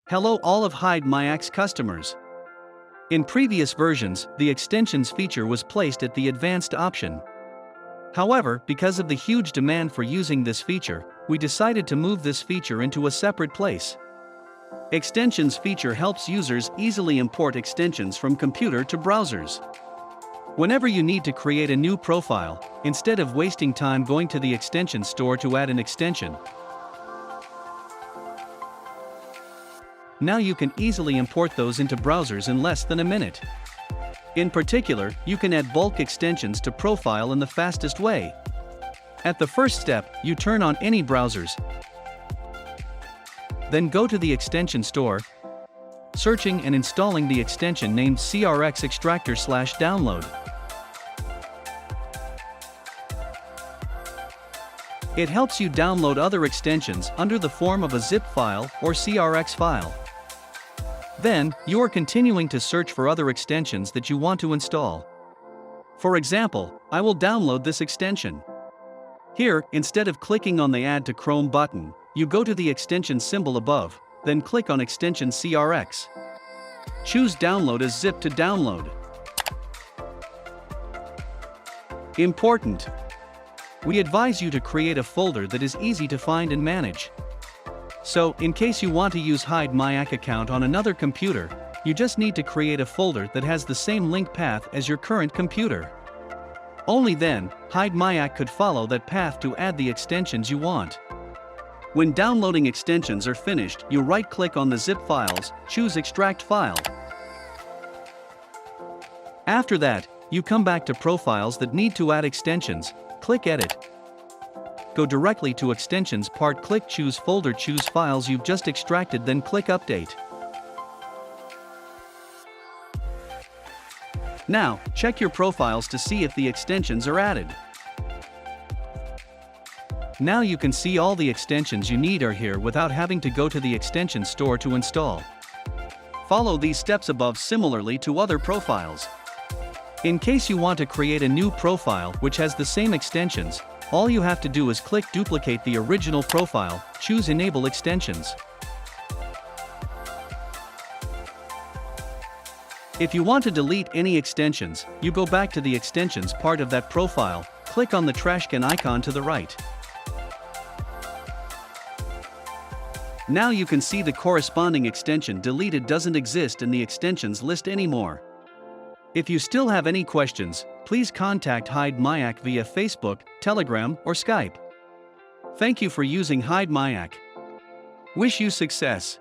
Hello all of Hidemyacc's customers. In previous versions, the extensions feature was placed at the advanced option. However, because of the huge demand for using this feature, we decided to move this feature into a separate place. Extensions feature helps users easily import extensions from computer to browsers. Whenever you need to create a new profile, instead of wasting time going to the extension store to add an extension, now you can easily import those into browsers in less than a minute. In particular, you can add bulk extensions to profile in the fastest way. At the first step, you turn on any browsers. Then go to the extension store, searching and installing the extension named CRX Extractor/download. It helps you download other extensions under the form of a zip file or CRX file. Then, you are continuing to search for other extensions that you want to install. For example, I will download this extension. Here, instead of clicking on the Add to Chrome button, you go to the extension symbol above, then click on Extension CRX. Choose Download as zip to download. Important: we advise you to create a folder that is easy to find and manage. So, in case you want to use Hidemyacc account on another computer, you just need to create a folder that has the same link path as your current computer. Only then, Hidemyacc could follow that path to add the extensions you want. When downloading extensions are finished, you right-click on the zip files, choose Extract File. After that, you come back to profiles that need to add extensions, click Edit. Go directly to Extensions part, click Choose Folder, choose files you've just extracted, then click Update. Now, check your profiles to see if the extensions are added. Now you can see all the extensions you need are here without having to go to the extension store to install. Follow these steps above similarly to other profiles. In case you want to create a new profile which has the same extensions, all you have to do is click Duplicate the original profile, choose Enable Extensions. If you want to delete any extensions, you go back to the extensions part of that profile, click on the trashcan icon to the right. Now you can see the corresponding extension deleted doesn't exist in the extensions list anymore. If you still have any questions, please contact Hidemyacc via Facebook, Telegram, or Skype. Thank you for using Hidemyacc. Wish you success.